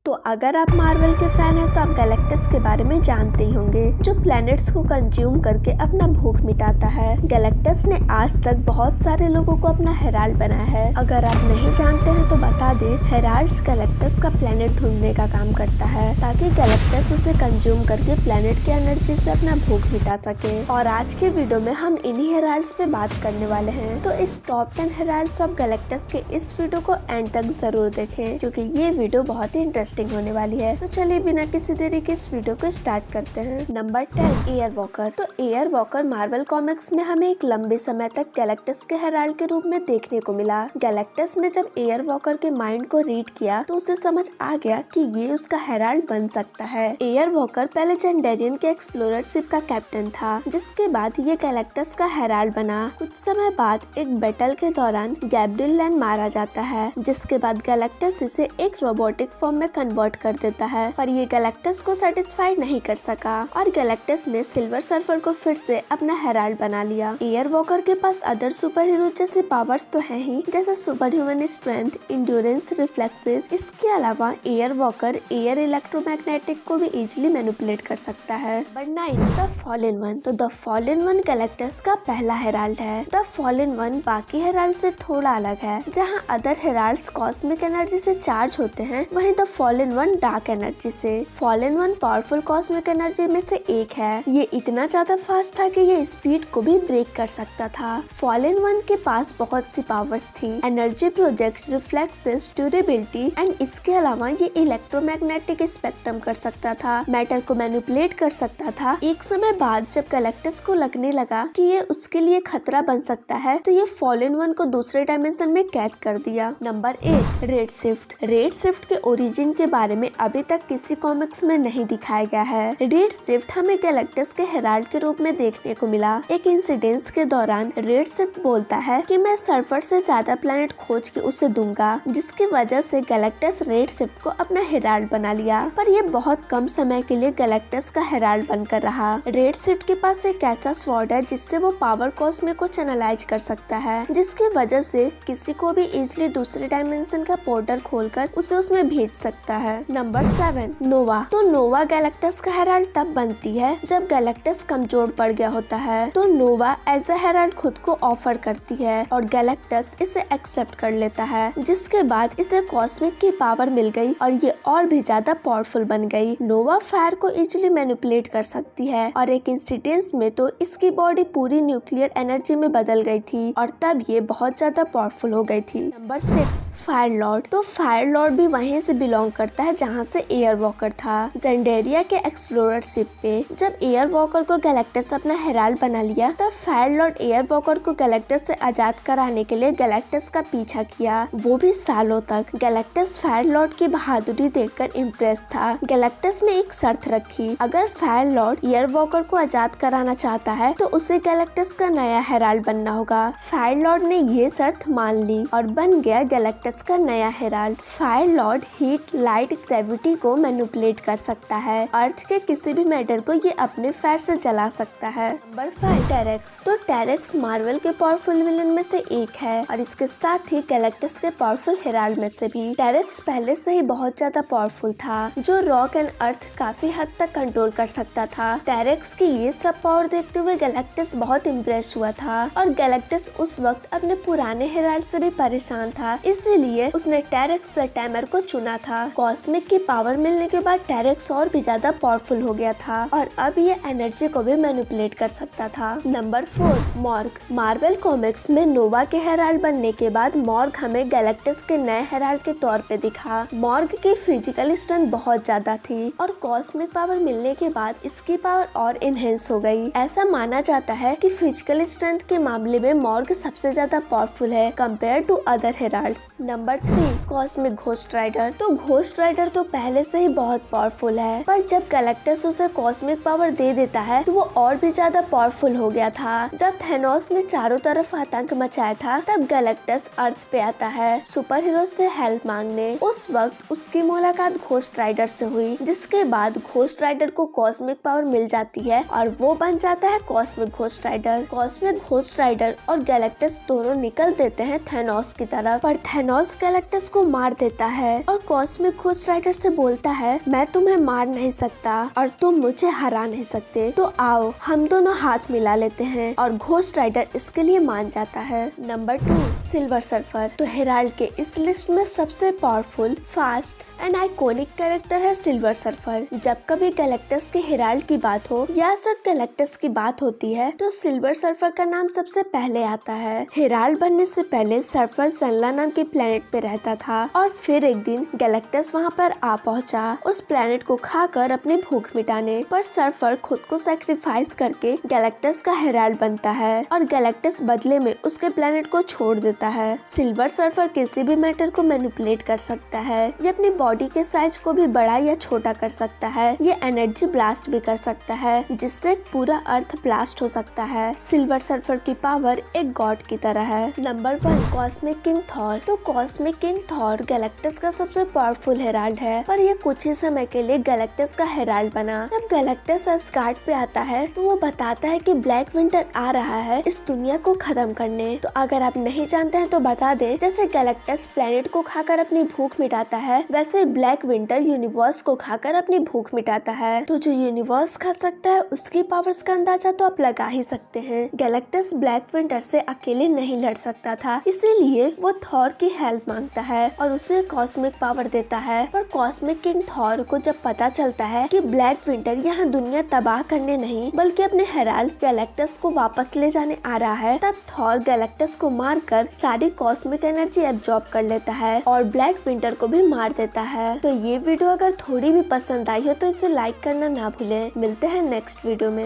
तो अगर आप मार्वल के फैन हैं तो आप गैलेक्टस के बारे में जानते ही होंगे, जो प्लैनेट्स को कंज्यूम करके अपना भूख मिटाता है। गैलेक्टस ने आज तक बहुत सारे लोगों को अपना हेराल्ड बनाया है। अगर आप नहीं जानते हैं तो बता दें, हेराल्ड्स गैलेक्टस का प्लैनेट ढूंढने का काम करता है ताकि गैलेक्टस उसे कंज्यूम करके प्लैनेट की एनर्जी से अपना भूख मिटा सके। और आज के वीडियो में हम इन्हीं हेराल्ड्स पे बात करने वाले हैं। तो इस टॉप 10 हेराल्ड्स ऑफ गैलेक्टस के इस वीडियो को एंड तक जरूर देखें, क्योंकि ये वीडियो बहुत ही इंटरेस्टिंग होने वाली है। तो चलिए बिना किसी देरी के इस वीडियो को स्टार्ट करते हैं। Number 10, air walker. तो एयर वॉकर मार्वल कॉमिक्स में हमें एक लंबे समय तक गैलेक्टस के हेराल्ड के रूप में देखने को मिला। गैलेक्टस ने जब एयर वॉकर के माइंड को रीड किया तो उसे समझ आ गया कि ये उसका हेराल्ड बन सकता है। एयर वॉकर पहले जेंडेरियन के एक्सप्लोरर शिप का कैप्टन था, जिसके बाद ये गैलेक्टस का हेराल्ड बना। कुछ समय बाद एक बैटल के दौरान गैब्रियल लैंड मारा जाता है, जिसके बाद गैलेक्टस इसे एक रोबोटिक फॉर्म में कन्वर्ट कर देता है, पर ये गैलेक्टस को सेटिस्फाई नहीं कर सका और गैलेक्टस ने सिल्वर सर्फर को फिर से अपना हेराल्ड बना लिया। एयर वॉकर के पास अदर सुपर हीरो जैसे पावर्स तो है ही, जैसे super human strength, endurance, reflexes. इसके अलावा एयर वॉकर एयर इलेक्ट्रोमैग्नेटिक को भी इजिली मैनिपुलेट कर सकता है। Number 9, the fallen one. तो द फॉलन वन गैलेक्टस का पहला हेराल्ड है। द फॉलन वन बाकी हेराल्ड से थोड़ा अलग है। जहाँ अदर हेराल्ड्स कॉस्मिक एनर्जी से चार्ज होते हैं, वहीं the fallen one dark energy से। Fallen one powerful cosmic energy में से एक है। ये इतना ज्यादा फास्ट था कि ये स्पीड को भी ब्रेक कर सकता था। फॉलन वन के पास बहुत सी पावर्स थी, energy project, reflexes, durability and इसके अलावा ये इलेक्ट्रोमैग्नेटिक स्पेक्ट्रम कर सकता था, मैटर को मैनिपुलेट कर सकता था। एक समय बाद जब गैलेक्टस को लगने लगा कि ये उसके लिए खतरा बन सकता है, तो ये फॉलन वन को दूसरे डायमेंशन में कैद कर दिया। Number 8, red shift. Red shift के ओरिजिन के बारे में अभी तक किसी कॉमिक्स में नहीं दिखाया गया है। रेड शिफ्ट हमें गैलेक्टस के हेराल्ड के रूप में देखने को मिला। एक इंसिडेंस के दौरान रेड शिफ्ट बोलता है कि मैं सर्फर से ज्यादा प्लेनेट खोज के उसे दूंगा, जिसकी वजह से गैलेक्टस रेड शिफ्ट को अपना हेराल्ड बना लिया। पर ये बहुत कम समय के लिए गैलेक्टस का हेराल्ड बनकर रहा। रेड शिफ्ट के पास एक ऐसा स्वॉर्ड है जिससे वो पावर कॉस्मिक को चैनलाइज कर सकता है, जिसकी वजह से किसी को भी इजिली दूसरे डायमेंशन का पोर्टल खोलकर उसे उसमें भेज सकता है। नंबर 7, नोवा। तो नोवा गैलेक्टस का हेराल्ड तब बनती है जब गैलेक्टस कमजोर पड़ गया होता है। तो नोवा एज अ हेराल्ड खुद को ऑफर करती है और गैलेक्टस इसे एक्सेप्ट कर लेता है, जिसके बाद इसे कॉस्मिक की पावर मिल गई और ये और भी ज्यादा पावरफुल बन गई। नोवा फायर को इजिली मैनिपुलेट कर सकती है और एक इंसिडेंस में तो इसकी बॉडी पूरी न्यूक्लियर एनर्जी में बदल गई थी और तब ये बहुत ज्यादा पावरफुल हो गई थी। Number 6, fire Lord. तो फायर लॉर्ड भी वहीं से बिलोंग करता है जहाँ से एयर वॉकर था। जेंडेरिया के एक्सप्लोरर शिप पे जब एयर वॉकर को गैलेक्टस अपना हेराल्ड बना लिया, तब फायर लॉर्ड एयर वॉकर को गैलेक्टस से आजाद कराने के लिए गैलेक्टस का पीछा किया, वो भी सालों तक। गैलेक्टस फायर लॉर्ड की बहादुरी देखकर इम्प्रेस था। गैलेक्टस ने एक शर्त रखी, अगर फायर लॉर्ड एयर वॉकर को आजाद कराना चाहता है तो उसे गैलेक्टस का नया हेराल्ड बनना होगा। फायर लॉर्ड ने ये शर्त मान ली और बन गया गैलेक्टस का नया Herald. Fire Lord heat, light, gravity को मैनिपुलेट कर सकता है। अर्थ के किसी भी मैटर को ये अपने फायर से जला सकता है। नंबर 5, टेरेक्स। तो टेरेक्स मार्वल के पावरफुल विलन में से एक है और इसके साथ ही गैलेक्टस के पावरफुल हेराल्ड में से भी। टेरेक्स पहले से ही बहुत ज्यादा पावरफुल था, जो रॉक एंड अर्थ काफी हद तक कंट्रोल कर सकता था। टेरेक्स की ये सब पावर देखते हुए गैलेक्टस बहुत इम्प्रेस हुआ था और गैलेक्टस उस वक्त अपने पुराने हेराल्ड से भी परेशान था, इसीलिए उसने टेरेक्स द टैमर को चुना था। कॉस्मिक की पावर मिलने के बाद टेरेक्स और भी ज्यादा पावरफुल हो गया था और अब ये एनर्जी को भी मैनिपुलेट कर सकता था। Number 4, morgue. मार्वल कॉमिक्स में नोवा के हेराल्ड बनने के बाद मॉर्ग हमें गैलेक्टस के नए हेराल्ड के तौर पे दिखा। मॉर्ग की फिजिकल स्ट्रेंथ बहुत ज्यादा थी और कॉस्मिक पावर मिलने के बाद इसकी पावर और इनहेंस हो गई। ऐसा माना जाता है कि फिजिकल स्ट्रेंथ के मामले में मॉर्ग सबसे ज्यादा पावरफुल है compare to other heralds. Number 3, cosmic ghost rider. तो घोस्ट राइडर तो पहले से ही बहुत पावरफुल है, पर जब गैलेक्टस उसे कॉस्मिक पावर दे देता है तो वो और भी ज्यादा पावरफुल हो गया था। जब थैनोस ने चारों तरफ आतंक मचाया था, तब गैलेक्टस अर्थ पे आता है सुपर हीरो से हेल्प मांगने। उस वक्त उसकी मुलाकात घोस्ट राइडर से हुई, जिसके बाद घोस्ट राइडर को कॉस्मिक पावर मिल जाती है और वो बन जाता है Cosmic ghost Rider. Cosmic ghost Rider और गैलेक्टस दोनों निकल देते हैं थैनोस की तरफ, पर थैनोस गैलेक्टस को मार देता है और कॉस्मिक घोस्ट राइडर से बोलता है, मैं तुम्हें मार नहीं सकता और तुम मुझे हरा नहीं सकते, तो आओ हम दोनों हाथ मिला लेते हैं। और घोस्ट राइडर इसके लिए मान जाता है। Number 2, silver surfer. तो हेराल्ड के इस लिस्ट में सबसे powerful, fast and iconic character है सिल्वर सर्फर। जब कभी गैलेक्टस के हेराल्ड की बात हो या सिर्फ गैलेक्टस की बात होती है तो सिल्वर सर्फर का नाम सबसे पहले आता है। हेराल्ड बनने से पहले सर्फर सनला नाम के प्लेनेट पे रहता था और फिर एक दिन गैलेक्टस वहाँ पर आ पहुँचा उस प्लेनेट को खाकर अपनी भूख मिटाने। पर सर्फर खुद को सैक्रिफाइस करके गैलेक्टस का हेराल्ड बनता है और गैलेक्टस बदले में उसके प्लेनेट को छोड़ देता है। सिल्वर सर्फर किसी भी मैटर को मैनिपुलेट कर सकता है। ये अपनी बॉडी के साइज को भी बड़ा या छोटा कर सकता है। ये एनर्जी ब्लास्ट भी कर सकता है जिससे पूरा अर्थ ब्लास्ट हो सकता है। सिल्वर सर्फर की पावर एक गॉड की तरह है। Number 1, cosmic king Thor. तो कॉस्मिक किंग थॉर गैलेक्टस का सबसे पावरफुल हेराल्ड है, पर ये कुछ ही समय के लिए गैलेक्टस का हेराल्ड बना। जब गैलेक्टस अस्गार्ड पे आता है तो वो बताता है कि ब्लैक विंटर आ रहा है इस दुनिया को खत्म करने। तो अगर आप नहीं जानते हैं तो बता दे, जैसे गैलेक्टस प्लेनेट को खाकर अपनी भूख मिटाता है, वैसे ब्लैक विंटर यूनिवर्स को खाकर अपनी भूख मिटाता है। तो जो यूनिवर्स खा सकता है उसकी पावर्स का अंदाजा तो आप लगा ही सकते हैं। गैलेक्टस ब्लैक विंटर से अकेले नहीं लड़ सकता था, इसीलिए वो थॉर की हेल्प मांगता है और उसे कॉस्मिक पावर देता है। पर कॉस्मिक किंग थॉर को जब पता चलता है कि ब्लैक विंटर यहाँ दुनिया तबाह करने नहीं बल्कि अपने हेराल्ड गैलेक्टस को वापस ले जाने आ रहा है, तब थॉर गैलेक्टस को मारकर सारी कॉस्मिक एनर्जी एब्जॉर्ब कर लेता है और ब्लैक विंटर को भी मार देता है। तो ये वीडियो अगर थोड़ी भी पसंद आई हो तो इसे लाइक करना ना भूलें। मिलते हैं नेक्स्ट वीडियो में।